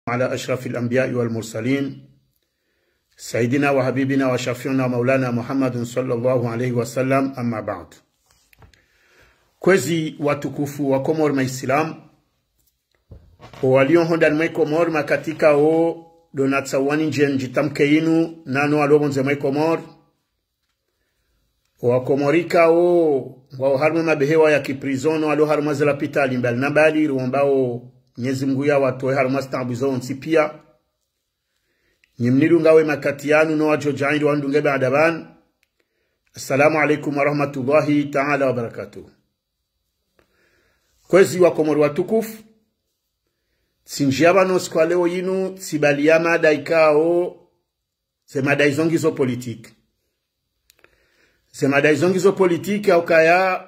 على أشرف الأنبياء والمرسلين سيدنا وحبيبنا وشفيعنا مولانا محمد صلى الله عليه وسلم. أما بعد, kwezi watukufu wa Komor Maislam waliohonda mwe Komor makatika o donatsawani njitamke inu nano alobonze mwe Komor wa Komorika o wa harmu mabehewa ya kiprizono alo harmu zela pita limbali nabali ruambao Mwenyezi Mungu ya watoe harmu stambuzo nsipia nyimnidu ngawe makatianu no wajo jaindi wandunge baadaban. Assalamu alaikum wa rahmatullahi ta'ala wa barakatuh. Kwezi wa Komor watukufu sinjiabano kwa leo yinu sibalia mada ikao se mada izongizo politique. Se mada izongizo politique au kaya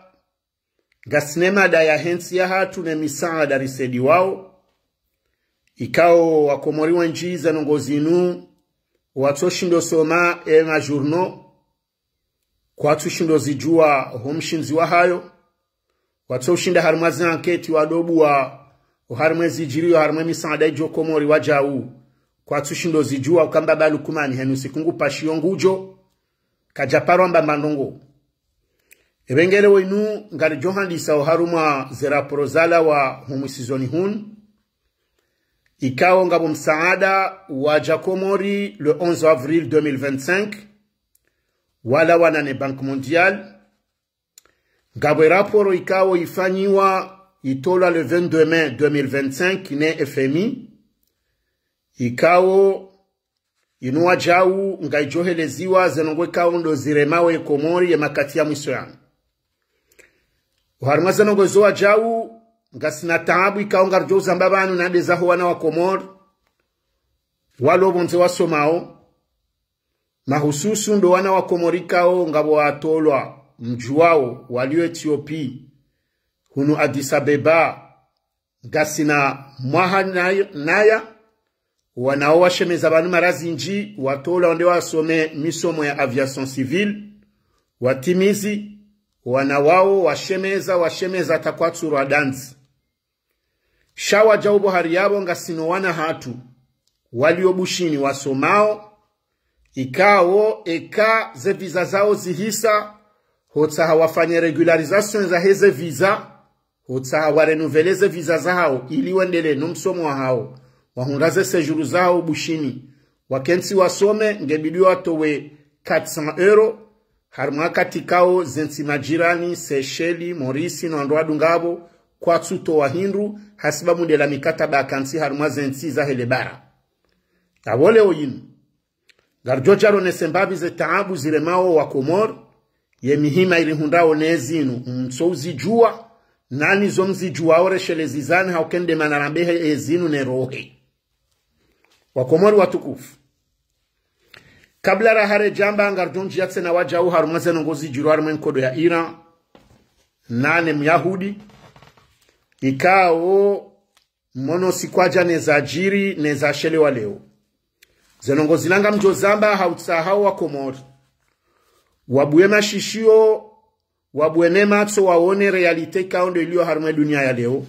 gasnema da ya hensi ya hatu ne misaada risedi wao ikao wa Komori wanjiza nongozinu watoshindo soma majurno kwa tushindo zijua homshinzi wa hayo watoshinda harmazi anketi wadobu wa harmezi jiri wa harmemi misaada ijo Komori wajau kwa tushindo zijua ukamba balu kumani henu sikungu pashiongujo kajaparo amba mandongo ebengele wenu ngari johandisa o haruma zera prozala wa humusizoni hun ikao ngabo msaada wa Komori le 11 avril 2025 wala wanane Banque Mondiale ngabo raporo ikao ifanyiwa itola le 22 mai 2025 ne FMI ikao inuwa jau ngaijoheleziwa zenongwe kao ndo ziremawe Komori ya makati ya mwiso yangu uharumaza nongo zoa jau ngasina taabu ikao ngarjo zambabanu nade zaho wana wa Komor walobonze wasomao mahususu ndo wana wa Komori kao ngabo watolwa mjuwao walio Ethiopia hunu Addis Abeba ngasina mwaha naya wanao washemeza banu marazi nji watola onde wasome misomo ya aviation civile watimizi wanawao washemeza takwatsuru adanzi shawa jaubo hariyabo ngasino wana hatu waliobushini wasomao ikao eka ze visa zao zihisa hotsa hawafanye regularisation za heze visa hotsa hawarenouveleze visa zao ili wendele numsomo wa hao wahundaze sejuru zao bushini wakensi wasome ngebidi watowe 400 euro harma katikao zensi majirani Seychelles, Maurice na ndwa dungabo kwa tsuto wa Hindu hasiba mudela mikataba kansi harma zensi za helebara awole oyinu garjojaro nesembabi ze taabu ziremao wa Komor ye mihima ili hundao nezinu msouzi jua nani zomzi jua oreshelezizani haukende manarambehe ezinu nerohe wa Komori watukufu kabla rahare jamba ngarjonji yatse na wajau harumaze nongozi jiru harmen kodo ya Iran nane myahudi ikao mono sikwaja nezajiri nezashele wa leo zenongozi langa mjozamba hautsahau wa Komori wabuwe mashishio wabuwe nematso waone realite kaondo ilio harume dunia ya leo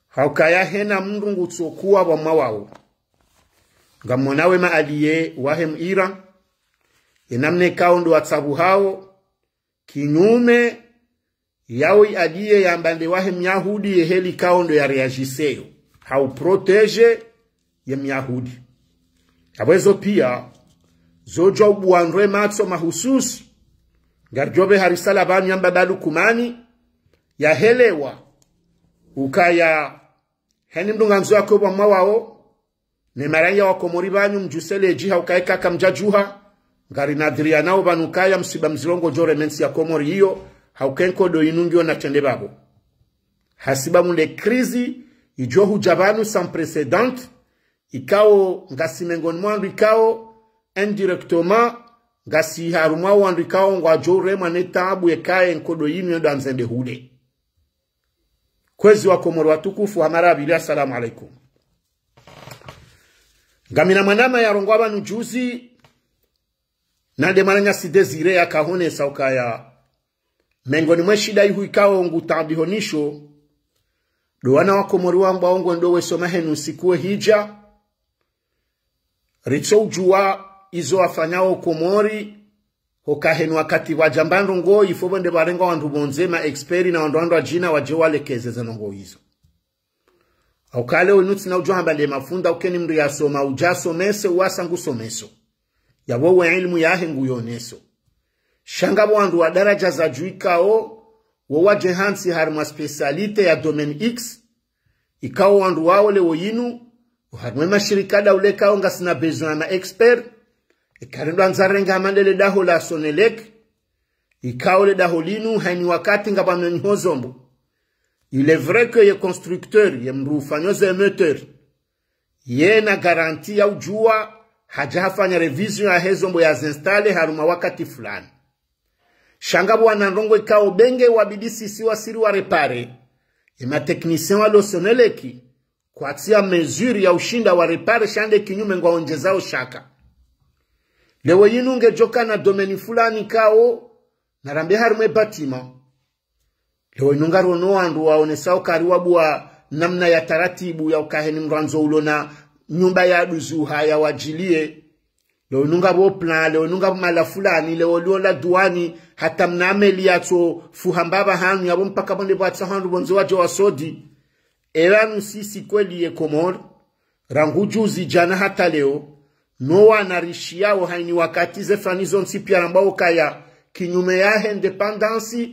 haukaya hena mndungu tsokuwa wa mawao ngamonawe maaliye wahem Iran enamne kaondo watsabu hao kinyume yawi aliye yambande wahem Yahudi yeheli kaondo ya reagiseyo hau protege ye Yahudi abwezo pia zojo buandre matso mahususi garjobe harisala banu yamba balu kumani ya helewa ukaya heni mdunga mzo yako wa mawao ne maranya wa Komori banyu mjusele jiha ukaeka kamjajuha ngari nadria nao banukaya msiba mzilongo jore mensi ya Komori hiyo haukenko do inungio na tende babo hasiba mule krizi ijohu jabanu sans précédent ikao ngasi mengoni mwandu ikao indirectement ngasi harumwa wandu ikao ngwa jore manetabu ekae nkodo yinu ndo anzende hude. Kwezi wa Komori watukufu wa marabili, assalamu alaikum. Ngamina manama ya rongwaba nujuzi nande maranya si desire ya kahone saukaya mengoni mwe shida ihu ikao ngu tabihonisho do wana wa Komori wangu waongo ndo wesoma henu sikuwe hija ritso ujua izo afanyao Komori hoka henu wakati wajambando ngo ifobo nde barenga wandu bonzema experi na wandu ajina waje walekeze zanongo hizo au kale unuti na ujua mbale mafunda ukeni mdu ya soma ujaso mese uwasangu someso ya wowe ilmu yahe nguyoneso shangabo wandu wa daraja za juikao wawaje hansi harma specialite ya domain X ikao wandu wao leo yinu harma mashirikada ulekao ngasina besoin na expert ikarendo anzarenga mandele daho la Sonelec ikao le daho linu haini wakati ngabano nyhozombo. Il est vrai que ye constructeur ye mrufanyoze moteur ye na garantie ya ujua hajafanya revision ya hezombo ya zinstale haruma wakati fulani shangabo wanandongo ikao benge wabidisi siwa siri wa repare ima technicien wa Sonelec kwa tia mesure ya ushinda wa repare shande kinyume ngwa onjezao shaka lewe yinu ngejoka na domeni fulani kao narambe harume batima lewe yinu ngarono wandu waonesao kariwabu wa namna ya taratibu ya ukaheni mranzo ulona nyumba ya duzuha ya wajilie lewe yinu ngabo plan lewe yinu ngabo mala fulani lewe liola duani hata mnameli yato fuhambaba hanu yabo mpaka bonde bwatsa handu bonzo wajo wa sodi elanu sisi kweli ye Komori rangujuzi jana hata leo noa narishiao haini wakati zefanizo nsipia ambao kaya kinyume ya independence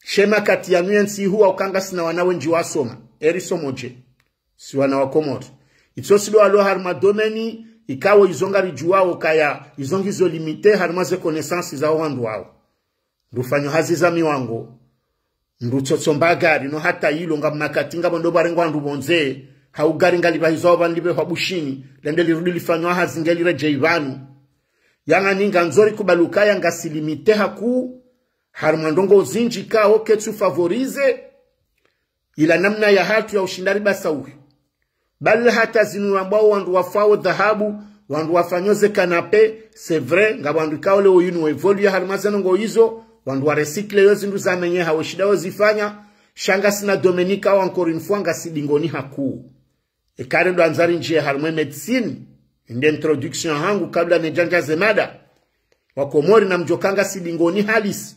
shema kati ya nuensi huwa ukanga sina wanawe njiwa soma eriso moje si wana wa Komori itosilo alo harma domeni ikawo izonga rijuao kaya izongizo limite harma ze connaissance za wandu wao ndufanyo hazi za miwango ndutsotsombagari no hata hilo ngamakatinga bondo barengo andu bonze haugari ngaliba hizo bandibe wabushini lende lirudi lifanywa hazingeli reje ivanu yanga ninga nzori kubalukaya ngasilimite haku harumandongo zinji kao ketsu favorize ila namna ya hatu ya ushindari basauhi bali hata zinu ambao wandu wafao dhahabu wandu wafanyoze kanape c'est vrai ngabandu kao leo yinu evolue harumazano ngo hizo wandu wa recycle yozi ndu za menye haweshida wazifanya shanga sina Dominika wa encore une fois ngasidingoni haku ekare ndo anzari njie harumwe medicine inde introduction hangu kabla nejanja zemada wa Komori na mjokanga sidingoni halisi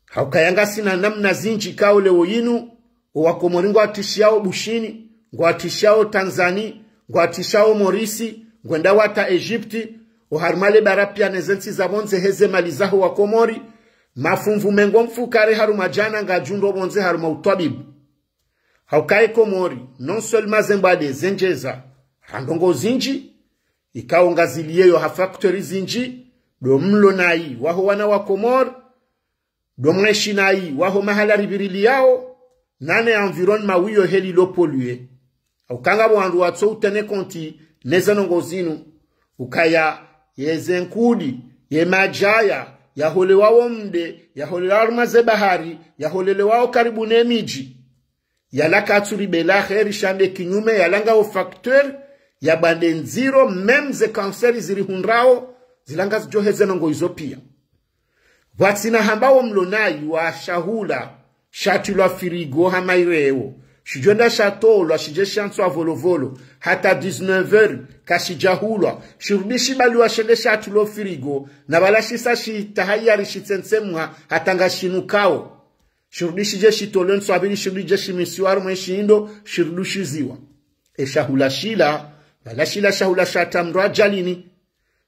haukayanga sina namna zinji kao leo yinu wa Komori ngo atishiao bushini ngo atishiao Tanzania ngo atishiao Morisi ngwenda wata Egypti uharmale barapia nezensi za bonze heze malizaho wa Komori mafumvu mengo mfukare haruma jana ngajundo bonze haruma utwabibu haukae Komori non seulement zembade zenjeza handongo zinji ikao ngaziliyeyo ha factory zinji do mlo nai waho wana wa Komori do mreshi nai waho mahala ribirili yao nane environnement wiyo heli lo pollué haukanga wandu watso utene konti nezanongo zinu ukaya yezenkudi ye majaya ya hole wao mde ya hole wao bahari ya hole wao karibu nemiji ya lakaturi bela kheri shande kinyume ya langa o facteur ya bande nziro même ze kanseri ziri hunrao zilanga zijoheze nongo izo pia watsina hambao mlonai wa shahula shatu la firigo hamaireo shijonda shatolo shije shanso volovolo hata 19h kashijahulwa shirudishi balwa shende shatu lo firigo na balashisa shi tahayari shitsensemwa hatanga shinukao shirudishi je shitolon swabili shirudije shimisiwaru mweshindo shirudushi ziwa shahula shila balashila shahula shatamrwa jalini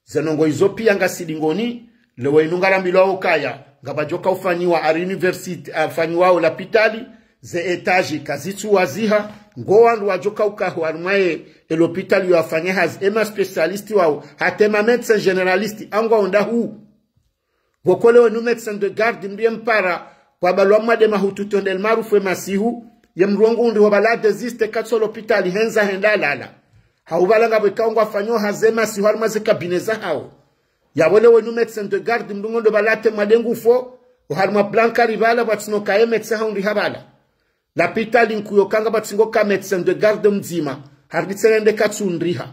zenongo izopia ngasidingoni lewe inungarambilwa okaya ngabajoka ufanyiwa a university afanyiwa l'hôpital ze etaji kazitu waziha ngowandu wajoka ukahu arumaye l'hôpital yu afanye haz ema specialisti wao hatema médecin généraliste angwa onda hu gokolewe nu médecin de garde mrie mpara kwa balwa mwade mahututo ndel marufu masihu ye mruongo undi wabala desiste katso l'hôpital henza hendalala haubalanga bwekaungwa afanyo hazema sihu arumaze kabineza hao yabolewe nu médecin de garde mrungo ndo balate madengu fo uharuma blanca rivala batsino kaye médecin haundi habala la pitali nkuyokanga batsingo ka médecin de garde mzima harbitserende katsundriha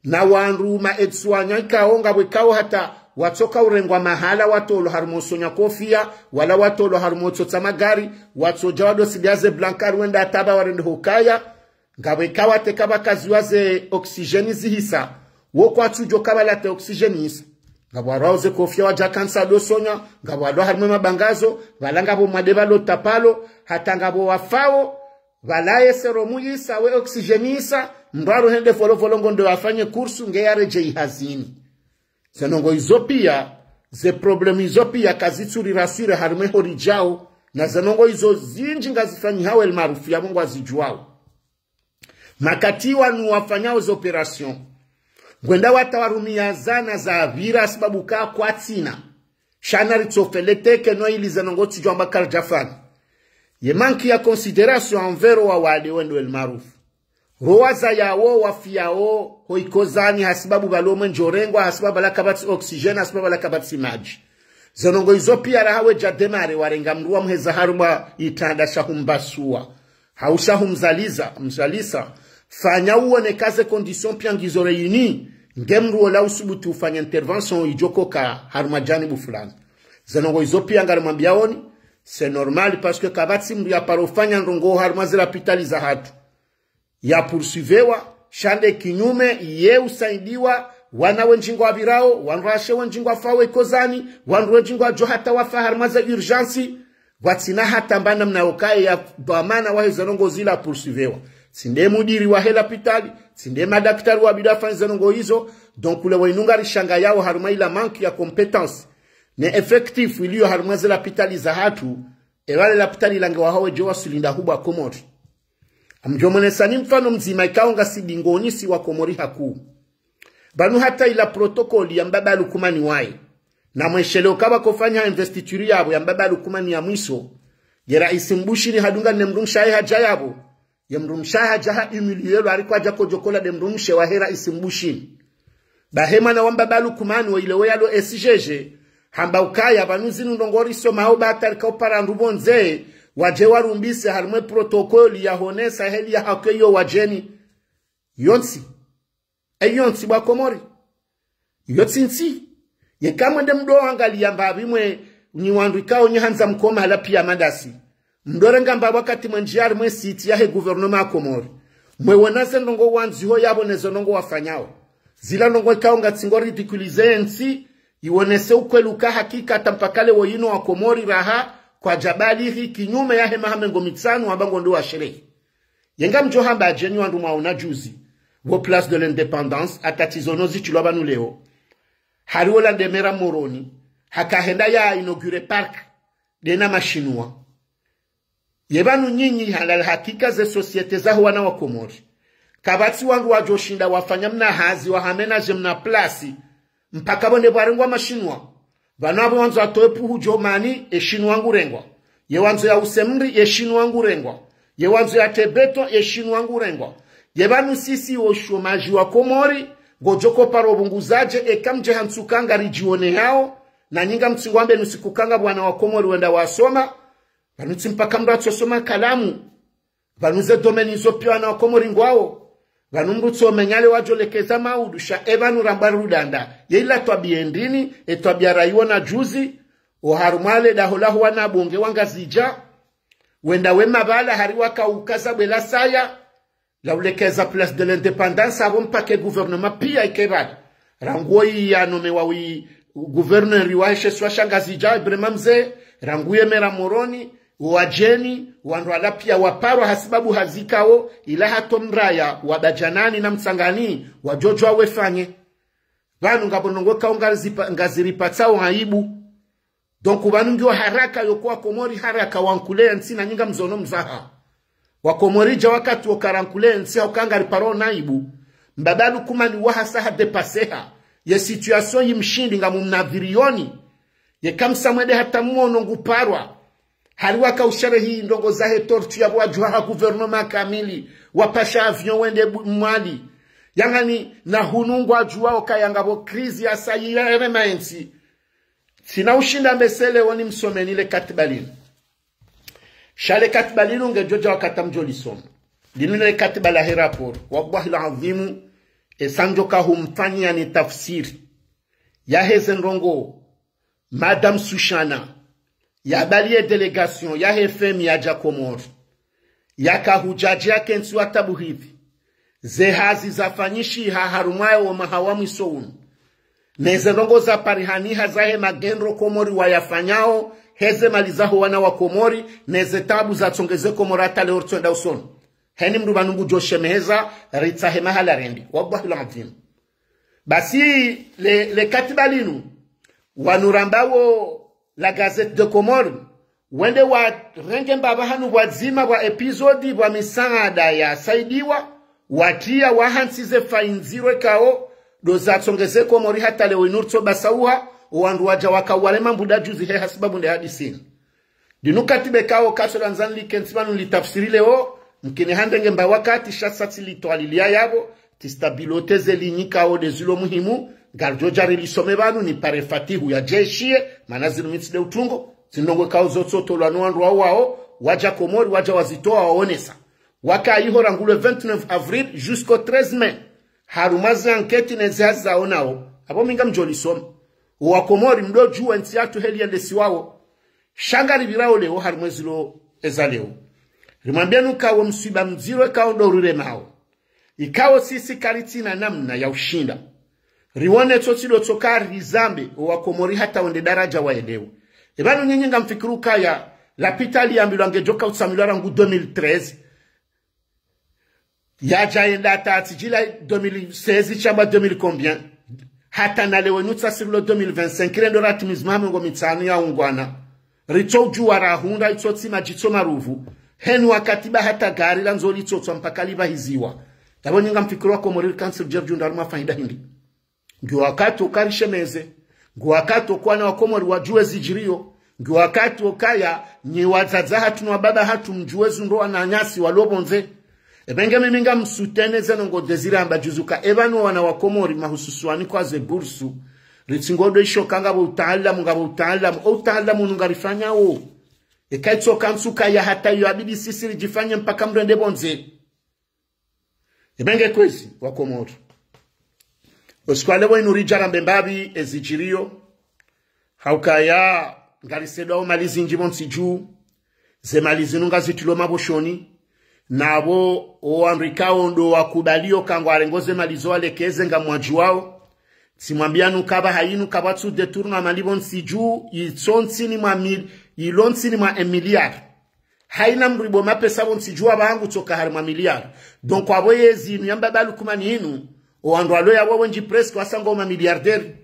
na wanru ma etswanya kaonga bwekao hata watoka urengwa mahala watolo harmosonya kofia wala watolo harmotota magari watoja wado sigaze blankar wenda ataba warende hokaya ngawe kawate kaba kaziwaze oksijeni zihisa woko atujo kaba late oksijeni isa ngabo arauze kofia waja kansa do sonya ngabo ado harmo mabangazo wala ngabo madeba lo tapalo hata ngabo wafao walaye seromu isa we oksijeni isa mbaro hende folo ngondo wafanye kursu ngeyare jei hazini senongo izopia ze problemi izopia kazitsuri rasire harme horijao na zenongo izo zinji ngazifanyi hawe elmarufu ya mungu azijuao makatiwa nuwafanyao za operation gwenda watawarumia zana za vira sababu kaa kwa tina shana ritsofeleteke no ili zenongo tijwa mbakar jafani ye manki ya consideration envers wa wale wendo elmarufu roaza yawo wafiao hoikozani hasibabu balome njorengwa hasibabu balakabati oxygen hasibabu balakabati maji zonongo izo pia rahawe jademare warenga mruwa mheza haruma itanda shahumbasua haushahumzaliza mzalisa fanya uone kaze condition pia ngizo reuni ngemruwa la usubutu ufanya intervention ijoko ka haruma janibu fulani zonongo izo pia ngarimambiaoni c'est normal parce que kabati mru ya parofanya nrongo haruma zila pitaliza hatu ya pursuivewa shande kinyume ye usaidiwa wana wenjingo abirao wanrashe wenjingo afawe kozani wanrojingo ajo hata wafa harmaza urgency watina hata mbana mnaokae ya dhamana wa hizanongo zila pursuivewa sinde mudiri wa hela pitali sinde madaktari wa bidafa hizanongo hizo donc ule wainunga rishanga yao haruma ila manki ya competence ne effectif iliyo haruma zila pitali za hatu ewale la pitali lange wahawe jowa sulinda huba komori amjomone ni mfano mzima ikaonga sidingoni si wa Komori haku banu hata ila protokoli ya mbaba lukumani wae na mwesheleo kaba kufanya investituri yabo ya mbaba lukumani ya mwiso ye raisi Mbushiri hadunga ne mrumshaye haja yabo ye mrumshaye haja ha umilielo alikuwa haja kojokola de mrumshe wa hera isi Mbushiri bahema na wambaba lukumani wa ile weyalo esijeje hamba ukaya banu zinu ndongori soma au batarika upara ndubonze waje warumbise harumwe protokoli ya honesa heli ya hakeyo wajeni yonsi yonsi wa Komori yotsinsi ye kamwende mdo angalia mbabimwe nyiwandikao nyihanza mkoma hala pia madasi mdorenga mbaba wakati mwenjiari mwe siti ya he guvernoma ya Komori mwe wanase ndongo wanziho yabo nezo ndongo wafanyao zila ndongo ikaonga tsingori ritikulize nsi iwonese ukweluka hakika tampakale woyino wa Komori raha kwa jabali hii kinyume ya hema hamengo mitsanu wabango ndo wa sherehe. Yenga mjohamba ajeni wandu mauna juzi. Wo place de l'indépendance atatizonozi chiloba nuleo. Hariwola ndemera moroni. Hakahenda ya inaugure park. Dena mashinua. Yebanu nyinyi halal hakika ze societe za huwana wa Komori. Kabati wandu wajoshinda wafanya mna hazi wahamena jemna plasi. Mpaka bonde barengwa mashinua. Vanabo wanzo atoepu hujomani eshinu wangu rengwa. Ye wanzo ya usemri eshinu wangu rengwa. Ye wanzo ya tebeto eshinu wangu rengwa. Ye vanu sisi oshomaji wa Komori gojoko paro bunguzaje ekamje hansukanga rijione yao na nyinga mtsingwambe nusikukanga bwana wa Komori wenda wasoma vanu tsimpaka mratso soma kalamu vanu ze domeni zopia na wa Komori ngwao vanu mrutso menyale wajolekeza maudusha evanu rambarudanda yeila twabiendini etwabiaraiwa na juzi oharumale daholahu wana bonge wangazija wenda wema bala hariwa kaukaza bela saya laulekeza place de l'indépendance avon pake gouvernement pia ikebada rangoi ya nome wawi gouverneur riwaishe swashangazija ibremamze ranguye mera moroni wajeni wanduala pia waparwa hasibabu hazikao ila hatomraya wabajanani na msangani wajojo wawefanye vanu ngabonongo kaunga ngaziripatao aibu donc vanu ngio haraka yokuwa Komori haraka wankule nsi na nyinga mzono mzaha wakomori ja wakati wakarankule nsi haukanga riparo naibu mbabalu kumani wahasaha depaseha ye situation yimshindi ngamumnavirioni ye kamsa mwede hata mwono nguparwa haliwa kaushare hii ndongo zahe tortu ya wajuha guvernoma kamili wapasha avion wende mwali yangani na hunungu wajuha okayangabo krizi ya sayi ya MMNC sina ushinda mbesele wani msomenile katibalini shale katibalini ungejoja wakata mjoli somo linile katibala hirapor wabahi la azimu esanjoka humfanya ni tafsiri ya hezenrongo Madame Sushana ya balie delegation ya FM ya Jakomor ya kahujaji ya kensi wa tabuhivi zehazi zafanyishi haharumayo wa mahawamu isounu nezenrongo za parihani hazahe magenro komori wayafanyao heze malizaho wana wa komori neze tabu za tongeze komorata le ortuenda usonu heni mrubanungu joshe meheza ritsahe mahala rendi wabahu la matimu basi le katibalinu wanurambawo la Gazette de Comores wende wa renge mbabahanu wazima wa episodi wa misangada ya saidiwa watia wahansize fainzirwe kao doza tsongeze komori hata leo inurto basauha wandu waja wakawalema mbuda juzi he hasibabu nde hadisini dinukatibe kao kasora nzanli kensibanu litafsiri leo mkini handenge mba wakati shasati litoalilia yabo tistabiloteze linyika o dezulo muhimu garjoja rilisome banu ni pare fatihu ya jeshie manaziru mitsi de utungo zinongo kao zotsoto lwanu wandu wao waja komori waja wazitoa waonesa waka ihora ngule 29 avril jusqu'au 13 mai harumazi anketi nezihazi zaonao hapo minga mjolisome wa komori mdo juwa ntiatu heli ya lesi wao shangari birao leo harumwezi lo ezaleo rimwambia nukawo msiba mzirwe kao dorure mao ikawo sisi karitina namna ya ushinda riwone totilo tokari zambe wa komori hata wende daraja waelewe ebanu nyinga mfikiru kaya la pitali ambilo angejoka utsamilwara ngu 2013 ya jaenda tatijila 2016 chamba 2000 combien hata na lewe nutsa sirlo 2025 rendo ratimizmame ngo mitsani ya ungwana ritoju warahunda itotsi majitso maruvu henu wakatiba hata gari la nzoli tsotso mpaka liba hiziwa yabo nyinga mfikiru wa komori council jerju ndaruma faida hindi ngi wakati ukarishemeze ngi wakati okwana wa komori wajue zijirio ngi wakati okaya nyi wazaza hatu na baba hatu mjuezu ndo ananyasi walobonze ebenge miminga msuteneze ngo desira ambajuzuka ebanu wana wa komori mahususuani kwa ze bursu ritsingodo ishokanga bo utaalamu ngabo utaalamu nungarifanya o ekaitso kansuka ya hata yo abidi sisi jifanye mpaka mrende bonze ebenge kwezi wa komori oskwale bo inurijara mbembabi ezijirio haukaya ngarisedo malizi njibonsi juu ze malizi nunga zitulo maboshoni nabo oandrikao ndo wakubalio kangwa arengoze malizo alekeze nga mwaji wao simwambia nukaba hainu kabatsu deturna malibonsi juu ilonsi ni mwa emiliard haina mribo mapesa bonsi juu abangu toka harima miliard donc waboyezi nyamba balu kumani hinu oandro alo ya wawenji press kwa sango ma miliardaire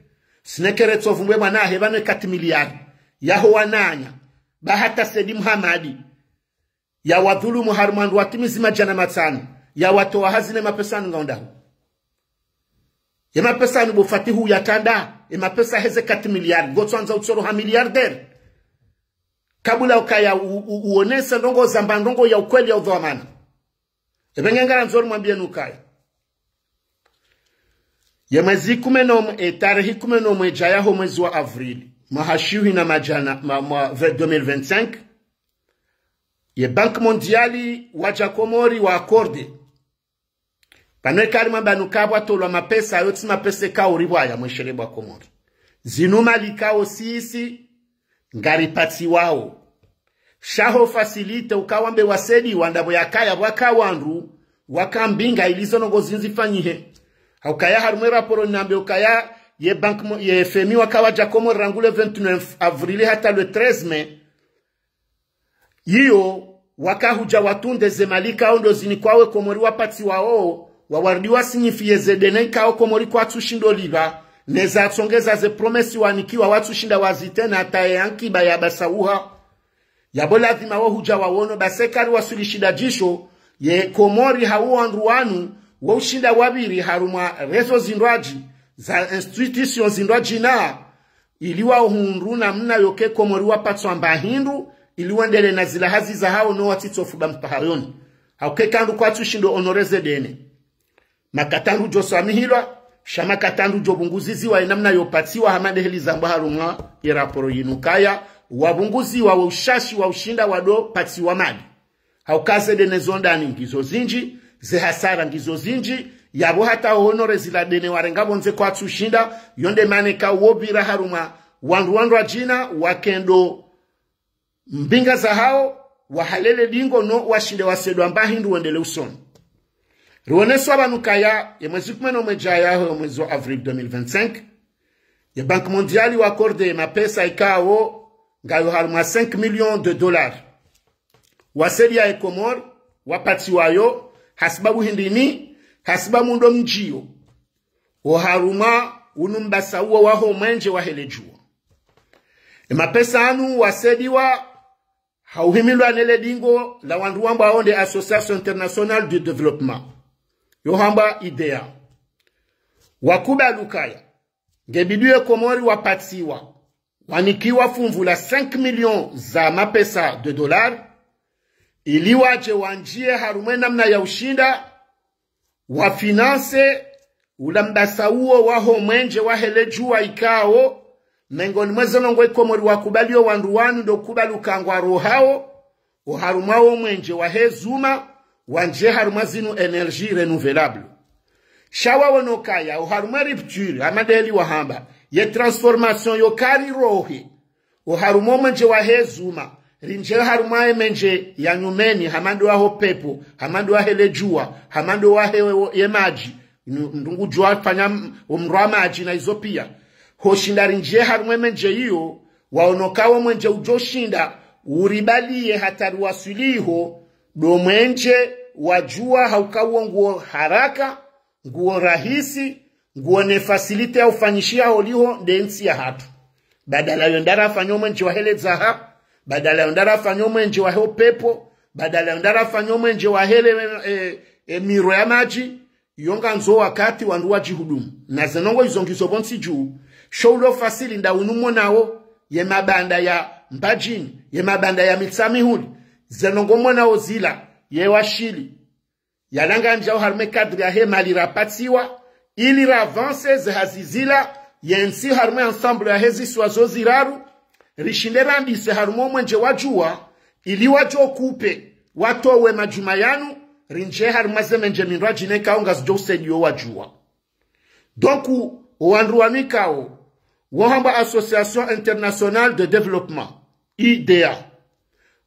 sinekere tsovumbwe mwana hebane 4 miliard yaho wananya bahata Sedi Muhammadi ya wadhulumu harumandu watimizima jana matano ya watu wa hazine mapesanu ngaondahu ya mapesanu bufatihu ya tanda ya mapesa heze 4 miliard gotwanza utsoro ha miliardaire kabula ukaya uonesa ndongo zamba ndongo ya ukweli ya udhamana ebengengara nzoro mwambie nukaya ya mwezi 10 tarehe 10 jayaho mwezi wa avrili mahashiwi na majana 2025 ye Bank Mondiali waja komori wa akorde panwe kalima banukabwa tolwa mapesa yoti mapesa kao ribwaya mwesherebwa komori zinuma likao sisi ngaripati wao shaho facilite ukawambe wasedi wandabo yakaya wakawandu wakambinga ilizono zinzifanyihe haukaya harumwe raporo nambe ukaya ye bank ye FMI wakawaja komori rangule 29 avrili hata le 13 mai iyo wakahuja watunde zemalika ondo zini kwawe komori wapati wao wawardiwa signifie zedene kao komori kwa tushindo liba neza atsongeza ze promesi wanikiwa watu shinda wazitena ataye yanki baya basauha yabola dhima wahuja wawono basekari wasulishida jisho ye komori hawo andruanu woshinda wabiri haruma rezo zindwaji za institution zindwaji na iliwa hundruna mna yoke komori wapatwa mbahindu iliwendele na zila hazi za hao no watitofu bampahayoni haukekandu kwa tushindo onoreze dene makatandu joswami hilwa shama katandu jobunguzizi wa inamna yopatiwa hamade heli zamba harunga iraporo yinukaya wabunguzi wa ushashi wa ushinda wado patiwa mali haukaze dene zonda ni ngizo zinji ze hasara ngizo zinji yabo hata honore zila dene warenga bonze kwa tsushinda yonde maneka wobira haruma wandu ajina wakendo mbinga za hao wahalele dingo no washinde wasedwa mbahindu wendele usoni ruoneso abanukaya ya mwezi kumeno mejaya ya mwezi wa avril 2025 ya Banque Mondiale wakorde mapesa ikao ngayo haruma 5 millions de dollars wasedi ya Ekomor wapati wayo hasibabu hindini hasiba mundo mjio oharuma unumbasa uwa waho mwenje wahelejuwa mapesa anu wasediwa hauhimilwa nele dingo la wanduwamba onde Association Internationale de Développement yohamba idea wakuba lukaya ngebiduye Komori wapatiwa wanikiwa fumvula 5 millions za mapesa de dollars ili waje wanjie harume namna ya ushinda wa finance ulambasa uo waho mwenje wahelejuwa ikao mengoni mwezo ngwe Komori wakubalio wanduwanu do kubaluka ngwaro hao uharumao mwenje wahezuma wanje haruma zinu energie renouvelable shawa wonokaya uharuma rupture amadeli wahamba ye transformation yo kari rohi uharuma mwenje wahezuma rinje haruma menje ya nyumeni hamando waho pepo hamando wahelejua hamando wahewe ye maji ndungu jua fanya umrwa maji na izo pia hoshinda rinje harumwe menje hiyo waonokawo mwenje ujoshinda uribalie hatari wasuliho do mwenje wajua haukawo nguo haraka nguo rahisi nguo ne facilite ya ufanyishia holiho densi ya hatu badala yondara fanyo mwenje waheleza ha badala yondara fanyo mwenje waheo pepo badala yondara fanyo mwenje wahele miro ya maji yonga nzo wakati wanduwa jihudumu na zenongo izongizo bonsi juu shoulo fasili nda unumo nao ye mabanda ya mbajini ye mabanda ya mitsamihuli zenongo mwanao zila ye washili yalanga njao harume kadri ya he mali rapatiwa ili ravance ze hazizila yensi harume ensemble ya hezi swazo ziraru rishinde randise harume mwenje wajua ili wajo kupe watowe majuma yanu rinje harume zemenje minrajine kaunga zjosediyo wajua donku uandruanikao wahamba Association Internationale de Développement IDEA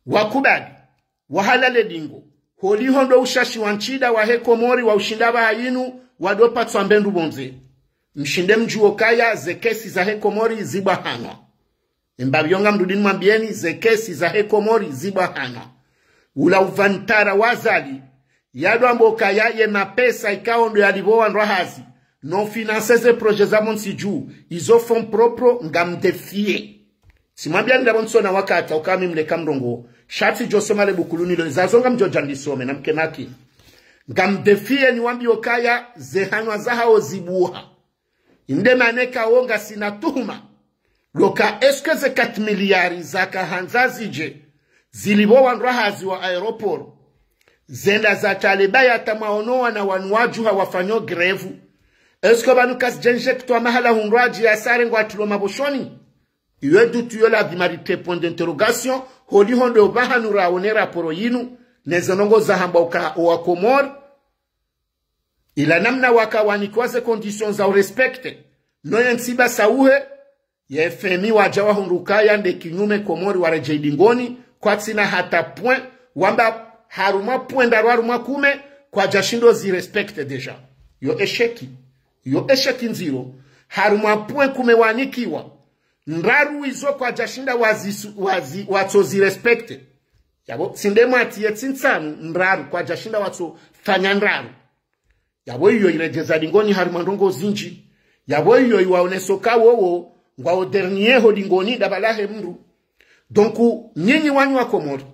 wakubali wahalale dingo holi hondo ushashi wanchida wa Komori wa ushindaba hayinu wadopa tswambendu bonze mshinde mjuo kaya zekesi za Komori zibwa hana mbabiyonga mdudini mwambieni zekesi za Komori zibwa hana ula uvantara wazali yado ambo kaya ye mapesa ikao ndo yalibowa nrahazi non financer projet za monsi juu izo fond propre ngamdefie simwambia ndabonso na wakati ukami mleka mrongo shati josomale bukuluni lo zazonga mjoja ndisome na mkenaki ngamdefie ni wambi okaya zehanwa zahao zibuha inde maneka wonga sinatuma loka eske ze 4 miliari zaka hanzazije zilibowa nrahazi wa aeroport zenda za talebaya tamaonoa na wanuwaju hawafanyo grevu esko banukas jenjek to mahala hunraji ya sare ngwatulo maboshoni yedu tuyo la vimarite point d'interrogation holi hondo bahanura onera poro yinu nezonongo za hamba wa Komor ila namna wakawanikwaze conditions za respecte no yansiba sauhe ya FMI wajawa hunrukaya nde kinyume Komori wareje dingoni kwa tsina hata point wamba haruma point darwaruma kume kwa jashindo zi respecte deja yo esheki nziro haruma point kume wanikiwa nraru izo kwa jashinda watsozi respecte yabo sindema atiye tsinsanu nraru kwa jashinda watso fanya nraru yabo iyo irejeza dingoni haruma ndongo zinji yabo iyo iwaonesoka wowo ngwa dernier ho dingoni dabalahe mru donc nyinyi wanyu wa Komori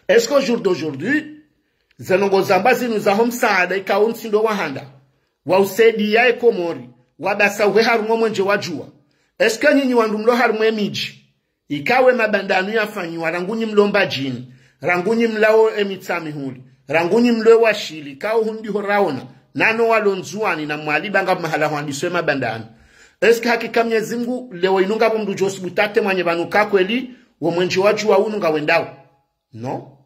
est-ce qu'au jour d'aujourd'hui zenongo zambazi nous avons saada ikaunsi ndo wahanda wa usedi ya Komori wabasa uwe haruma mwenje wajua est-ce que nyinyi wandumlo haruma emiji ikawe mabandanu yafanyiwa rangunyi mlomba jini rangunyi mlao emitsami huli rangunyi mloe washili kao hundi horaona nano walonzuani na mwalibanga mahala huandiswe mabandanu est-ce que hakika Mwenyezi Mungu leo inunga bomdu josi butate mwanye banuka kweli wo mwenje wajua ununga wendao no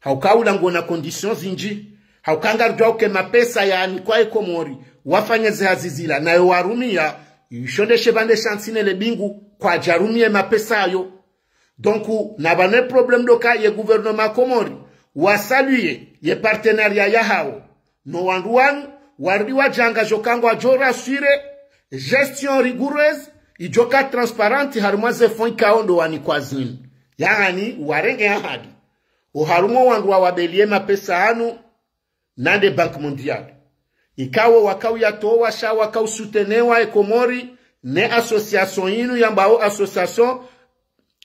haukaula ngona conditions zinji haukanga rjwa ke mapesa ya ni kwa Komori wafanye zihazizila na warumia yishondeshe bande chansine le bingu kwa jarumie mapesa yo. Donc na bane problem doka ye gouvernement Komori wasaluye ye partenariat ya hao no wanduan wardiwa janga jokango ajora suire gestion rigoureuse ijoka transparente harmaze fon kaondo wani kwazini yani warenge ahadi uharumo wandu wabelie mapesa hanu nande Bank Mondial ikawo wakau ya towa sha wakau sutenewa Komori ne association inu yambao association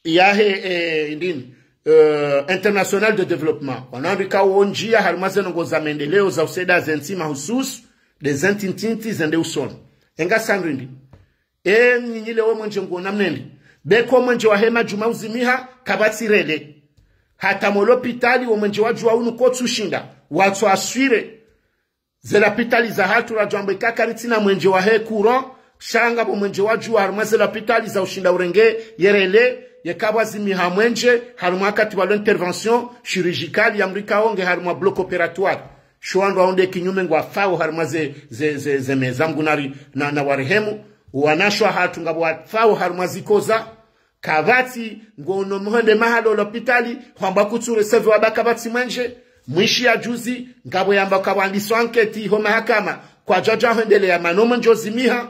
ya indini international de développement wanandika wonjia harmaze nongoza mendeleo za useda zentima husus des intintinti zende uson enga sandrindi nyile we mwenje ngona mnendi beko mwenje wa hema juma uzimiha kabatsirele hata molopitali wo mwenje wa jua unu kotsushinda watu aswire zela pitali za hatu la jambo ikakaritina mwenje wa he courant shanga bo mwenje wa jua harmaze la pitali za ushinda urenge yerele yekabwazi mwenje haruma kati wa l'intervention chirurgicale yamrika onge haruma bloc opératoire shwando aonde kinyume ngwa fao haruma ze mezangu na warehemu wanashwa hatu ngabwa fao haruma zikoza kavati ngono mwende mahalo l'hôpitali hamba kutsure seve wabakabati mwenje mwishi ya juzi ngabo yamba kabandiswa anketi ho mahakama kwa jaja hendele ya manomo njozimiha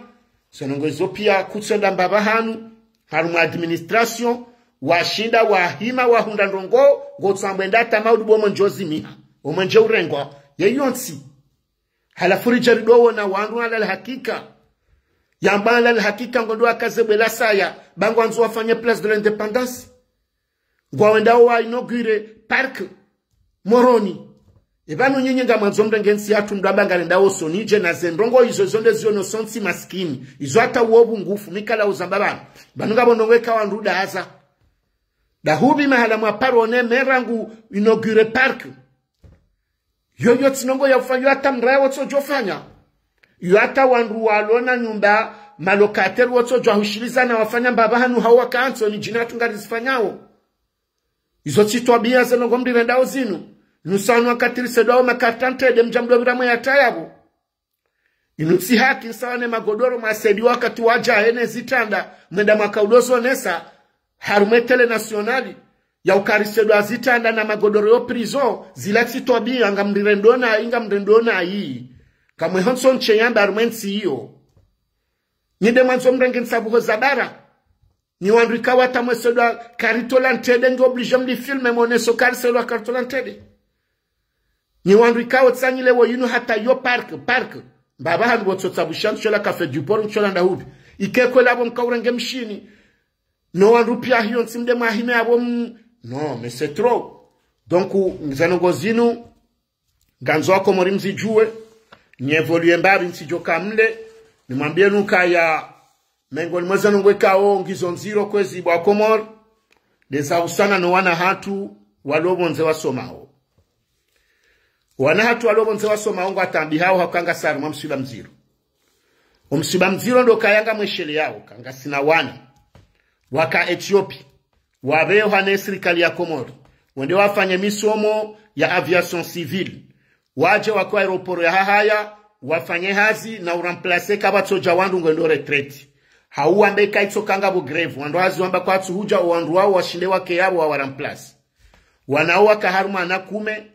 sonongozo pia kutsenda mbaba hanu haruma administration washinda wahima wahunda ndongo ngotsambenda tamaudu bomo njozimiha omenje urengwa yeyonsi halafuri jaridowo na wandu ala hakika yambala la hakika ngondo akazebela saya bango anzo wafanye place de l'indépendance ngwawenda wa inaugure park Moroni ebanu nyinyenga mwanzombe ngensi yatu ndabanga ndawo sonije na zendongo izo zonde ziono sonsi maskini izo hata uobu ngufu mikala uzambabana banunga bonongweka wanduda haza dahubi mahala mwaparone merangu inaugure park yoyo tsinongo ya ufanyo hata mraya wotso jofanya yu hata wandu walona nyumba malokateri wotso jwahushiliza na wafanya mbabahanu hawa kanso ni jina tungari zifanyao izo chitwabia zenongo mdirendao zinu nusanu wakatiri sedao makatante de mjamdo viramu ya tayabu inusi haki sawane magodoro masedi wakati waja ene zitanda mwenda makaudoso nesa harumetele nasionali ya ukarisedo zitanda na magodoro yo prison zilati twabia nga mdirendona hii kamwe honson cheyamba armensi hiyo nide manzo mrenge nsabuho zabara ni wandrika wata mwesedo karitolantede nge oblige mli filme moneso karisedo karitolantede ni wandrika watsanyile wo yinu hata yo park baba handu wotsotsabushant chola cafe du port chola ndahubi ikeko labo mkaurenge mshini no wandrupia hiyo nsimde mahime abo non mais c'est trop donc nzanogozinu ganzo wako morimzi juwe ni evolue mbari nsijoka mle ni mwambie nuka ya mengo ni mweza nungweka ngizo nziro kwezi bwa Komor deza usana no wana hatu walobo nze wasomao wana hatu walobo nze wasomao ngo atambi hao hakanga saru msiba mziro omsiba mziro ndo kayanga mweshele yao kanga sina wana waka Ethiopia wabeo hane serikali ya Komor wende wafanye misomo ya aviation civile waje wako aeroporo ya hahaya wafanye hazi na uramplace kabatsoja wandu ngendo retreat hauambe kaitsokanga bo greve wandu hazi wamba kwa tsuhuja wandu wao washinde wake yabo wa waramplace wanaoa kaharuma na kume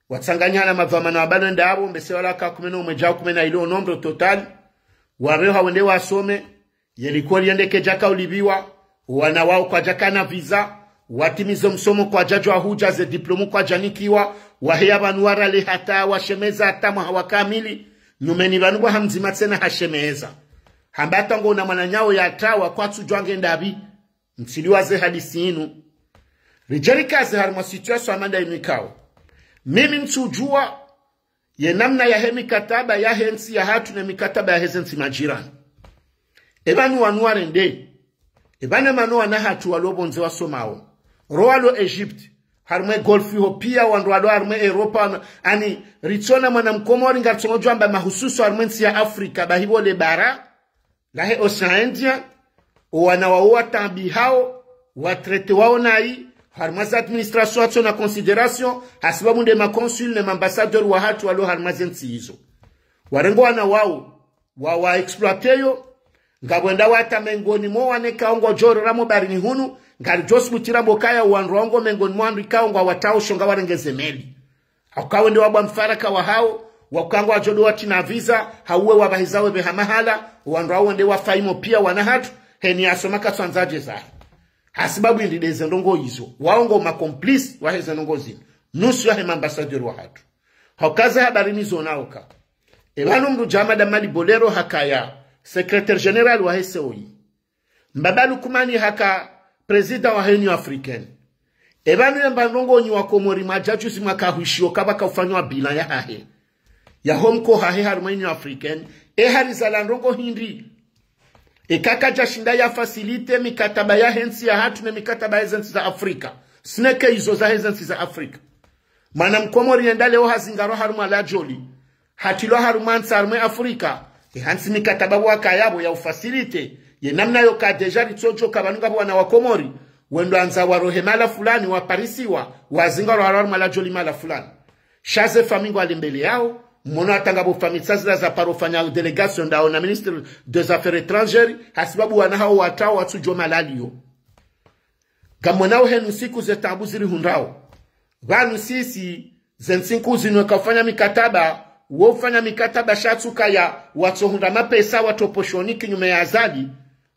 watsanganya na mavamana wabano ndabo mbese wala ka 10 umejao 10 na ilo nombre total wabeo hawende wasome yelikuwa liendeke jaka ulibiwa wana wao kwa jaka na visa watimizo msomo kwa jajo wa huja ze diplomu kwa janikiwa wahea banuara le hata washemeza hata hawakamili numeni banuwa hamzima tena hashemeza hambata ngo na mananyao ya tawa kwa tujwange ndabi msiliwaze hadisi inu rijerikaze harma situation amanda imikao mimi nsujua ye namna ya mikataba ya hensi ya hatu na mikataba ya hezensi majirani ebanu wanuare nde ebana manoa na hatu walobonze wasomao roalo Egypt harme golfi ho pia wandwalo harme Europa ani ritona mwana mkomori ngatsongojo amba mahususu harmensi ya Afrika bahibo le bara lahe Ocean India wana waua tambi hao watrete wao nai harmaza administration ato na consideration hasibabu nde makonsul ne ambassadeur wa hatu walo harmazensi hizo warengo wana wa exploiteyo ngabwenda wata mengoni mo waneka ongo joro ramo barini hunu ngari josi mutira bokaya wanrongo mengoni mwandu ikaongo watao shonga warengeze meli haukawe ndi wabwa mfaraka wa hao wakango wajodo wati na visa hauwe wabahizawe behamahala wandrawo nde wafaimo pia wanahatu heni asomaka twanzaje zahe hasibabu indideze ndongo hizo waongo makomplisi waheze ndongo zino nusu ya hema ambasadeur wa hatu haukaze habarini zonaoka ebanu mdu jamada mali bolero hakaya secrétaire général wa SOI mbabalu kumani haka president wa Union Africaine ebanu mbandongo nyi wa Komori majaju si makahushio kabaka ufanywa bila ya hahe ya homko hahe haruma Union Africaine harizala ndongo hindi kaka jashinda ya facilite mikataba ya hensi ya hatu na mikataba ya zensi za Afrika sineke hizo za zensi za Afrika mana mkomori yenda leo hazingaro haruma la joli hatilo haruma nsarme Afrika hansi mikataba waka yabo ya ufacilite ye namna yo ka deja ritsojo kabanunga bwana wa Komori wendo anza warohe mala fulani wa parisiwa wazingaro haruma la joli mala fulani shaze famingo alimbele yao mmono atangabo famitsazi za parofanya delegation ndao na ministre des affaires étrangères hasibabu wana hao watao watujo malalio gamwanao henu siku zetabu ziri hundao vanu sisi zensiku zinwe kafanya mikataba wofanya mikataba shatuka ya watohunda mapesa watoposhoni kinyume ya azali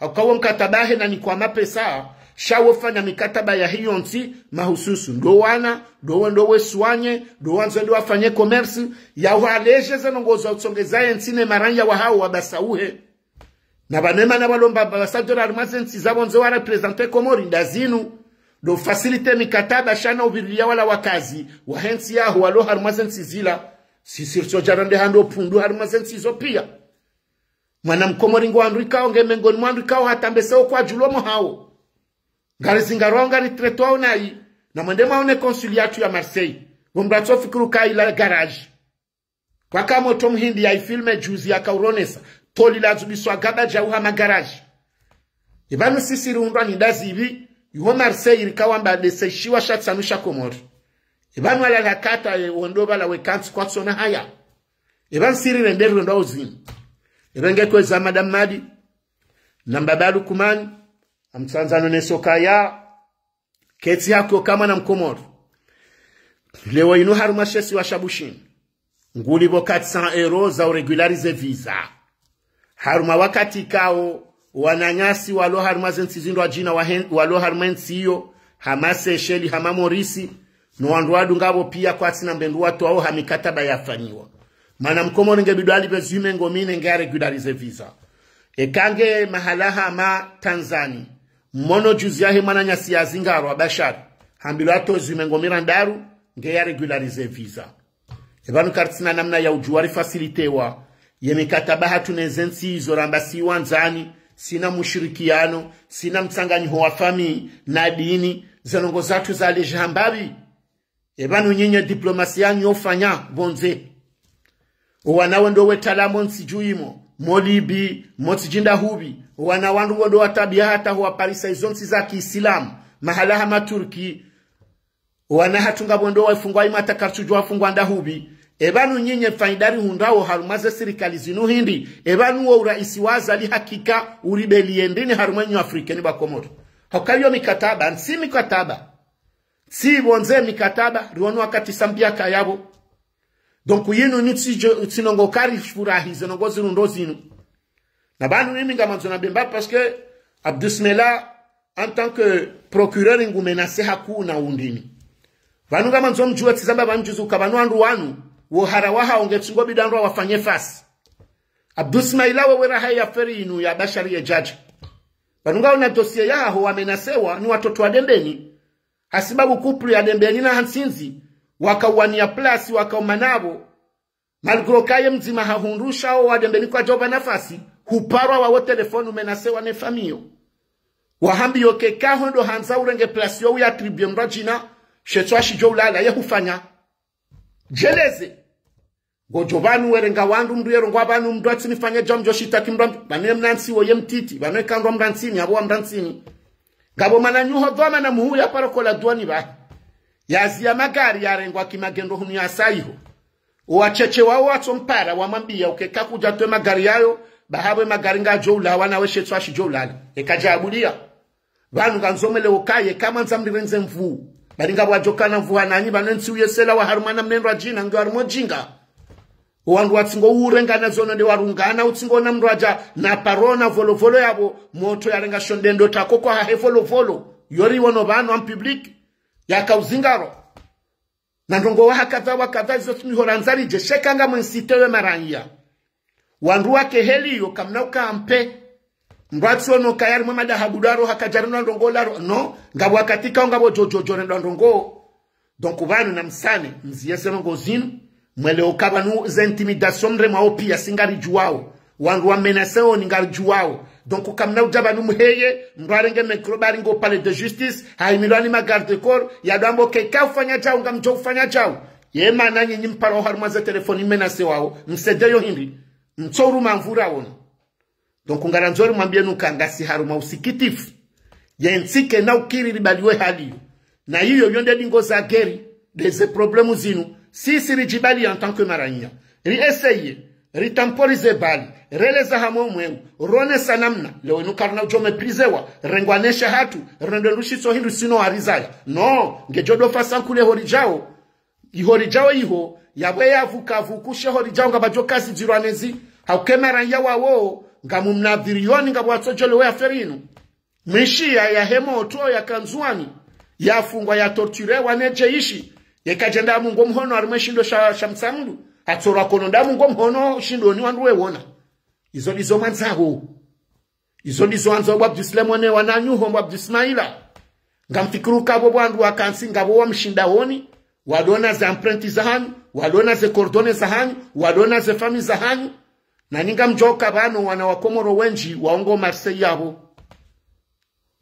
akawo mkataba he na ni kwa mapesa shawofanya mikataba ya hiyo nti mahususu ndo wesuanye ndo wanzo ndo wafanye commerce ya waleje zenongozo utsongeza ntine maranya wa hao wabasauhe na banema na balomba ambassadeur armazensi zabo nzo wa representer Komori ndazinu ndo facilite mikataba shana ubiriya wala wakazi wa hensi ya walo armazensi zila sisi jarande hando pundu armazensi zo pia mwana mkomori ngwandrika onge mengoni mwandrika hatambeseo kwa julomo hao ngari zingaronga ni tretwao nai na mwende maone consuliatu ya Marseille gombrato fikuru kaila garage kwa kama tom hindi ya filme juzi ya kauronesa toli la zubiswa gaba jauha magarage ibanu sisi ruundwa ni dazi hivi yuho Marseille rikawa mbade seishiwa shatsanusha Komori ibanu ala lakata wondoba la wekansi kwa tsona haya ibanu siri renderu ndo uzini ibenge kweza madam Madi na mbabalu kumani amtsanzano nesoka ya keti yako kama na mkomoro leo inu haruma shesi wa shabushin nguli bo 400 euros za regularize visa haruma wakati kao wananyasi walo haruma zensizindo ajina walo haruma nsiyo hamase sheli hama morisi no wanduadu ngabo pia kwa tina mbendu watu au hamikataba yafanyiwa mana mkomoro ngebidwali bezume ngomine nge regularize visa ekange mahalaha ma Tanzania mono juzi yahe mananya siyazingaro abashari hambilato zimengomira ndaru nge ya regularize visa ebanu kartina namna ya ujuwari facilitewa ye mikataba hatu nezensi izo rambasi wanzani sina mushirikiano sina mtsanganyiho wa fami na dini zenongo zatu za lejahambabi ebanu nyinye diplomasia nyofanya bonze wanawe ndo wetalamo nsijuimo molibi motijinda hubi wana wandu wodo watabia hata huwa parisa izonsi za Kiislamu mahala hama Turki wana hatunga bondo waifungwa imata karchujo wafungwa ndahubi ebanu nyinye faidari hundao harumaze sirikali zinu hindi ebanu wa uraisi wazali hakika uribeli ndini harumanyu Afrikani ba Komoro hakayo mikataba nsi mikataba si bonze mikataba riwonu wakati sambia kayabo donc yenu nitsinongo kari furahi zenongo zirundo zinu na banu mimi ngamanzo bemba parce que Abdusmela en tant que procureur ngu menace haku na undini banu ngamanzo mjua tizamba banjuzu kabanu andu wanu wo harawaha ongetsingo bidandwa wafanye fasi Abdusmela wewe haya feri inu ya bashari ya judge banu ngaona dossier yaho wamenasewa ni watoto wa Dembeni hasibabu couple ya Dembeni na Hansinzi wakawania plus wakaumanabo malgro kaye mzima hahundusha wa Dembeni kwa joba nafasi huparwa wa telefonu menasewa ne famio wahambi yoke kahondo hanza urenge plus yo ya tribune rajina shetwashi jolala ye hufanya jeleze gojobanu werenga wandu mduyero ngwabanu mdwatsi nifanye jom joshita kimram banem nansi wo yemtiti banwe kandwa mransini abo mransini Gabo mananyuho dhoma na muhu ya parokola duani ba. Yazia magari ya rengwa kimagendo hunu ya saiho. Uwacheche wao watu mpara wamambia ukeka kuja tuwe magari yayo. Bahawe magari nga joula wana we shetu washi joula. Eka abulia. Vanu ganzomele ukaye kama nzamri renze mvu. Baringa wajokana mvu hanani banensi uyesela wa harumana mnenro ajina nge warumo jinga. Wandu watingo urenga na zono de warungana utingo na mraja na parona volo yabo moto ya renga shondendo takoko hahe volo yori wono banu en public ya kauzingaro na ndongo wa hakadha zote ni horanzari je shekanga mensitewe maranya wandu wake heliyo kamna ukampe mbati ono kayari mama da habudaro hakajarino ndongo laro no ngabo katika ngabo jojo ndongo donc banu na msane mziese ngozinu mwele okabanu za intimidation mre maopia singari juwao wangu wa menaseo ningari juwao donc kamna ujabanu muheye mrarenge mikrobari ngo palais de justice haimilwani magarde corps ya dambo keka ufanya jao ngamjo ufanya jao ye mana nyinyi mparo haruma za telefoni menaseo wao msedeyo hindi mtoru mamvura wono donc ngaranzori mwambie nukangasi haruma usikitifu ya ntike na ukiri ribaliwe haliyo na hiyo yonde dingo za geri deze problemu zinu si rijibali en tant que maranya ri essayer ri temporiser bali releza hamo mwengu rone sanamna leo nukarna ujome prizewa rengwanesha hatu rendelushiso hindu sino arizaya no ngejodo fasankule horijao ihorijao iho yawe yavuka vukushe horijao ngabajo kasi jirwanezi haukemaranya wawo ngamumnadhirioni ngabwatsojole we aferinu mishia ya hemo to ya kanzuani yafungwa ya torture waneje ishi yekajenda mungu mhono arimeshindo shamsamdu atsora kononda mungu mhono shindo ni wanduwe wona izo lizo manzaho izo lizo anzo wa Abduslemone wananyuho wa Abdusmaila ngamfikiru kabo bwandu akansi ngabo wa mshinda woni wadona za empreintes za hanyu wadona za cordone za hanyu wadona za fami za hanyu na ninga mjoka bano wana wakomoro wenji waongo Marseille yabo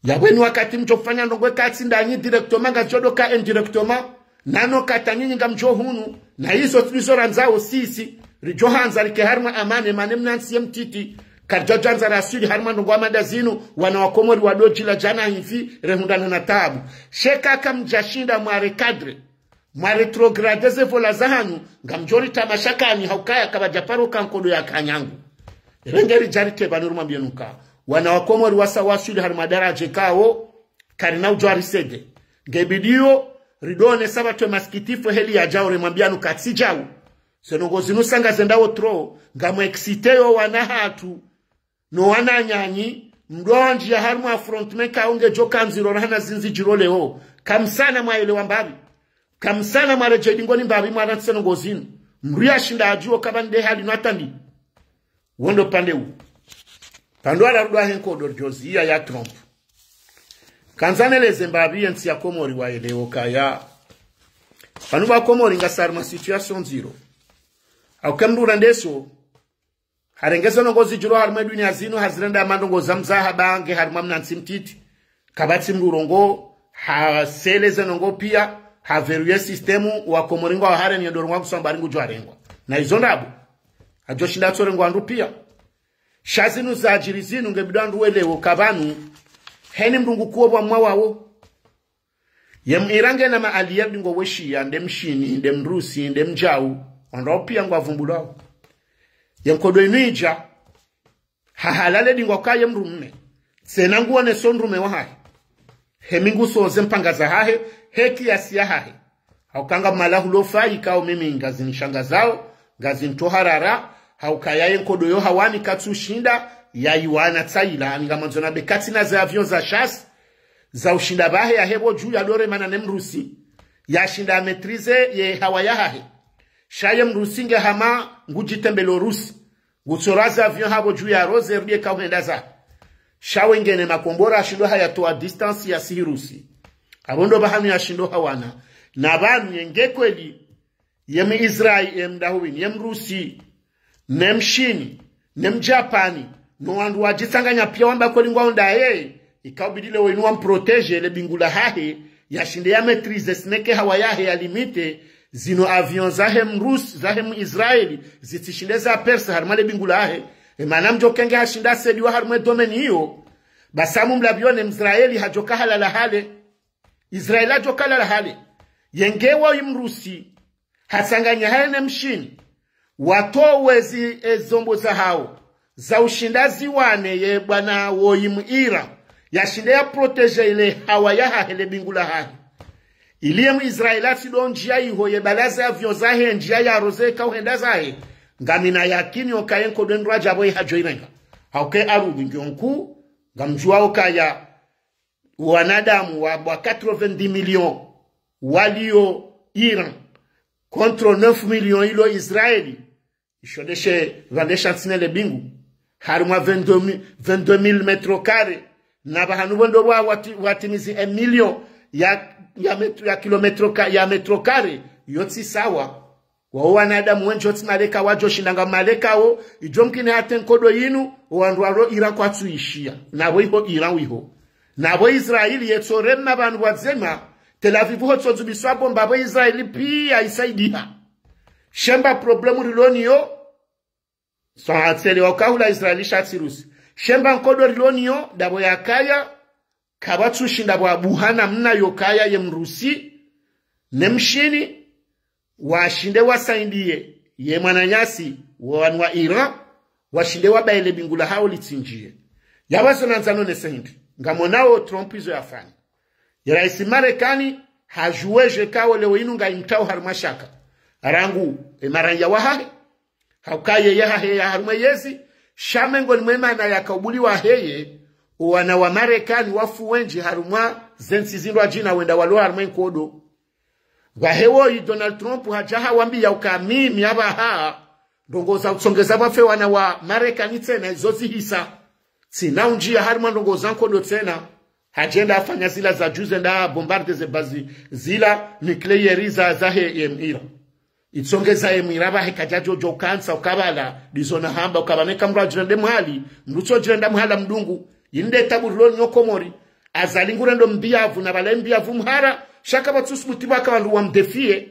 yabweni wakati mjofanya ndongwe kati ndanyi directement ngajodoka indirectement nano katanyinyi ngamjo hunu na hizo tulizo ranzao sisi rijo hanza like harma amane mane mnansi mtiti kajajanza rasuli harma ndongo amanda zinu wana wakomori wadojila jana hivi rehundana na tabu sheka kamjashinda mware kadre mware retrogradeze vola zahanu ngamjori tamashakani haukaya kabajaparo kankodo ya kanyangu rengeri jarite banuruma bienuka wana wakomori wasa wasuli harma daraje kao karina ujwari sede ngebidio ridone sabatwe maskitifu heli ya jao remambianu katsi jao senongozi nusanga zendao tro ngamu exiteo wanahatu no wananyanyi mdonji ya harmu afrontmeka unge joka mziro rahana zinzi jiroleo kamsana mwaele wambabi kamsana mwale jedingoni mbabi mwana senongozinu mria shinda ajuo kabande hali nwatandi wondo pandeu pandwala rudwa henko dorjozia ya Trump kanzanele mbabi yensi ya komori waeleo kaya panuba komori ngasarma situation zero au kamdura ndeso harengezo nongozi juro harma dunia zinu hazirenda mandongo zamzaha bange harma mnansimtiti kabati mrurongo haseleze nongo pia haveruye sistemu wa komoringo wa hare nyodorongwa kusambaringu jwarengwa na izo ndabu hajoshinda tsorengwa ndu pia shazinu za ajirizinu ngebidandu welewo kabanu heni mdungu kuobwa mwawawo yem irange na maaliyar dingo weshia ndemshini ndemrusi ndemjau ondo pia ngwa vumbulao yem kodo inuija hahalale dingo kaye mrumme senangu wane sonrume wa hae hemingu soze mpanga za hae heki ya siya hae haukanga malahu lofa ikao mimi ngazini shanga zao ngazini toharara haukayaye nkodo yo hawani katsu shinda ya iwana tsaila nga manzona bekati na za avion za chasse za ushinda bahe ya hebo juu ya lore mana nemrusi ya shinda maîtrise ye hawaya hahe shaye mrusi nge hama ngujitembelo rusi gutsoraza avion habo juu ya rose rdie kauhenda za shawe ngene makombora shindo haya to a distance ya sirusi abondo bahanu ya shindo hawana na banu yenge kweli yem Israel yem Dawin yem Rusi nem Shini nem Japani no wandu wajisanganya pia wamba kweli ngwa onda ikabidile wenu wamprotege le bingula hahe ya shinde ya maîtrise sneke hawa yahe ya limite zino avion zahem Rus zahem Israeli zitishinde za Perse harmale bingula hahe manam jokenge hashinda sediwa harme domeni hiyo basamu mlabione Misraeli hajoka halala hale Israeli hajoka halala hale yengewa imrusi hasanganya hane mshini watowezi ezombo za hao za ushindazi wane ye bwana woyimuira yashinde ya protege ile hawa ya hele bingula hahi iliye mu Israelati do njia iho ye balaza ya vyozahe njia ya rozeka uhenda zahe ngamina yakini okayenko dendwa jabo hajo irenga hauke arubu ngionku ngamjua okaya wanadamu wa 90 millions walio Iran contre 9 millions ilo Israeli ishodeshe vandesha tsinele bingu haruma 22,000 metro carré na bahanu bondo watimizi 1 million ya kilometro ya metro carré yotsi sawa wa wanadamu wenjo tsinaleka wajo shindanga malekao ijomkine haten kodo yinu wandwaro Iran kwatsuishia nabo iho Iran wiho nabo Israeli yetsorema bantu wazema Tel Aviv hotsozubiswa bomba bo Israeli pia isaidia shemba problemu rilonio so atsele wakahula Israeli shatsirusi shemba nkodo rilonio dabo yakaya kabatsu shinda bwa buhana mna yokaya ye mrusi nemshini washinde wasaidie ye mwananyasi wa Iran washinde wabaile bingula hao litsinjie yabaso nanzano nesendi ngamonao Trump izo yafanya ya raisi Marekani hajuweje kawo leo inu nga imtao harumashaka arangu emaranja wahahe haukaye yahahe ya harumeyezi shamengo ni mwema na yakaubuli waheye wana wa Marekani wafu wenji harumwa zensi zindu jina wenda walo harumen kodo wahewo yi Donald Trump hajaha wambi ya ukamimi yaba haa ndongoza utsongeza wafe wana wa Marekani tena izozi hisa sina unjia harumwa ndongoza kodo tena hajenda afanya zila za juze nda bombarde ze bazi zila nucleari za he emira itsongeza emira hekajajo jo kansa ukabala dizona hamba ukabaneka mrajende mwali mrucho jirenda mhala mdungu yinde taburuloni yokomori azalingura ndo mbiavu na bala mbiavu mhara shaka batsusubuti bakabandu wa mdefie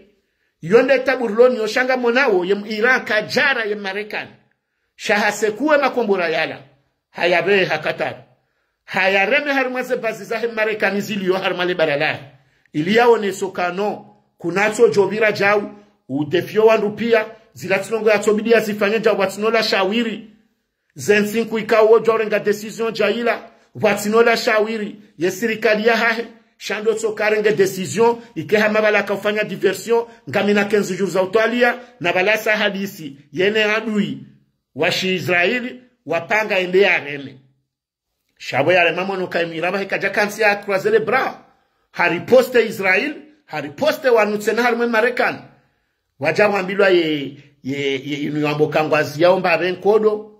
yonde taburuloni yoshanga monawo ye Iran kajara ye Marekani shahasekuwe makombora yala hayabe hakatari hayareme harumase bazi zahe Marekani ziliyo harumale barala iliyaone sokano kunacho jovira jau udefio wandu pia zilatinongo ya tobidia zifanye ja watinola shawiri zensinku ikawo jorenga decision jaila watinola shawiri ye sirikali ya hahe shando tsokarenge decision ikeha mabala kafanya diversion ngamina 15 jours za utoalia na balasa hadisi yene adui washi Israeli wapanga ende ya reme shabo yale mamono kaimira hekaja kansi ya croiser les bras hariposte Israel hariposte wanutsena harume Marekani wajamwambilwa ye inuambo kangwazi yaomba renkodo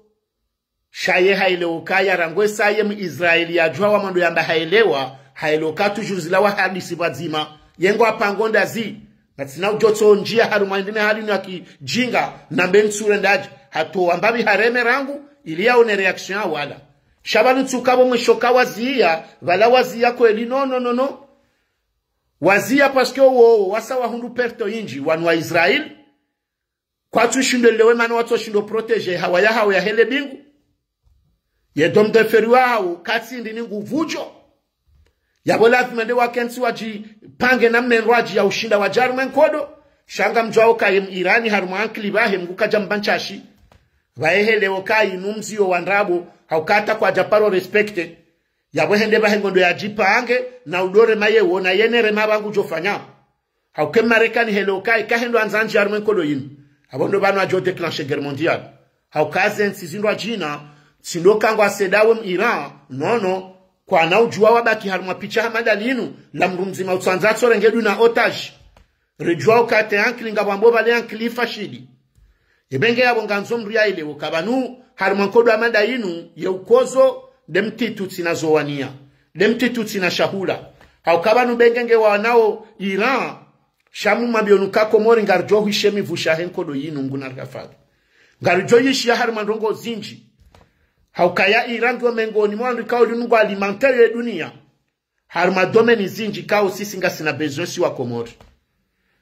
shaye haile ukaya rangwe saye mu Israeli yajwa wa mando yamba hailewa hailoka tujuzila wa hadisi bazima yengo apangonda zi natina ujoto njia haruma ndine halini akijinga na bensure ndaji hato ambabi hareme rangu iliyaone reaction wala shabalu tsukabo mwishoka wazia vala wazia kweli no wazia paske wo wasa wahundu perto inji wanwa Israel kwa tushindelewe manu watu shindo protege hawaya hawaya hele bingu ye domde feriwa hao katsi ndini nguvujo yabola vimende wakensi waji pange na mmenwaji ya ushinda wa German kodo shanga mjwao kayem Irani haruma anklibahe mguka jambanchashi vaehele wokai numzio wandrabo haukata kwa japaro respecte yabohende bahengondo ya jipange na udore maye wona yenere mabangu jofanya hauke Marekani helokai kahendo anzanji German kodo yin abondo bano ajo déclencher guerre mondiale haukazen sizindwa jina sindokangwa sedawe Iran nono kwa na ujua wabaki haruma picha hamadalinu la mrumzima utsanzatso rengedu na otage rejua ukate anklinga bambo bale anklifa shidi yebenge yabo nganzo mria ile ukabanu haruma kodo amadalinu ye ukozo demtitu tinazowania demtitu tinashahula haukabanu bengenge wanao Iran shamu mabionuka komori ngarjo hishemi vusha henkodo yinu nguna rafad ngarjo yishi haruma ndongo zinji haukaya Iran do mengoni mwandu kao lungu alimentaire dunia harma domeni zinji kao sisi nga sina besoin si wa Komori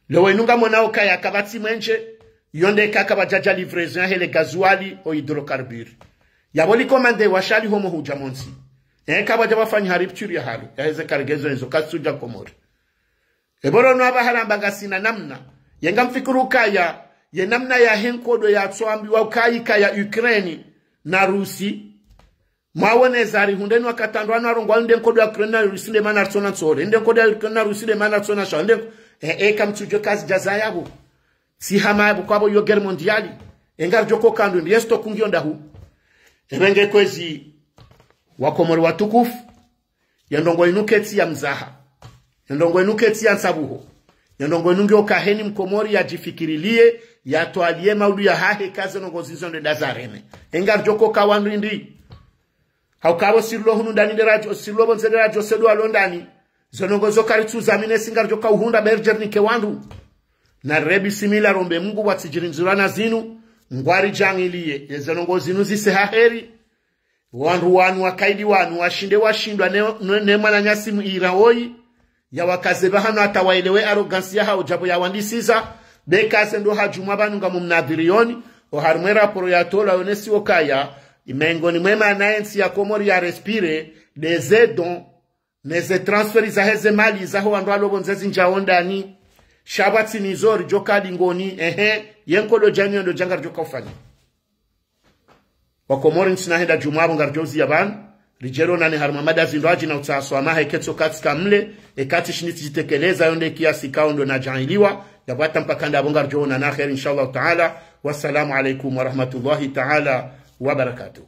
lewe inunga monao kaya kabati mwenje yonde kaka bajaja livraison hele gazuali o hydrocarbure yaboli komande washali homo hujamonsi kaba jaba fanya haripchuri ya halu ya heze karigezo enzo kasuja Komori eboro no abahalamba gasina namna yenga mfikuru kaya ye namna ya henkodo ya tswambi wa ukayika ya Ukraine na Rusi mwawone zari hundeni wakatandwa na rongwa nde nkodo ya Ukraine na Rusi le mana tsona tsore nde nkodo ya Ukraine na Rusi le mana tsona sha nde kamtujo kazi jaza yabo si hama yabo kwabo yo guerre mondiale engar joko kandu ndiyesto kungionda hu ebenge kwezi wakomori watukufu yandongo inuketi ya mzaha yandongo inuketi ya nsabuho yandongo inungi okaheni mkomori ya jifikirilie ya toalie maudu ya hahe kaze nongozizo nde dazarene engar joko kawanrindi haukabo sirlo hunu ndani de radio sirlo bonze de radio sedu alondani zonongozo karitu zamine singar joka uhunda berger ni kewandu na rebi simila rombe mungu watijirinzurana zinu ngwari jangilie zonongozi zinu zise haheri wandu wanu wakaidi wanu washinde washindwa nema na nyasimu iraoi ya wakazeba hano atawaelewe arrogancy ya hao jabo ya wandisiza bekaze ndo hajuma banu nga mumnadhirioni o harumwe raporo ya tola onesi okaya imengoni mwema naensi ya Komori ya respire des aides neze transferi za heze mali za ho wandu alobonzezi njaondani shabati nizori jokadi ngoni yenkolo janyo ndo jangar joka ufanya Wakomori nsinahenda jumabo ngarjozi yaban rijero nane harumamada zindoaji na utaso amaha iketso katika mle ekati shiniti jitekeleza yonde kiasi kaundo na jahiliwa yabata mpakanda abongarjo na nakhir inshallah ta'ala wassalamu alaikum wa rahmatullahi ta'ala wa barakatuh.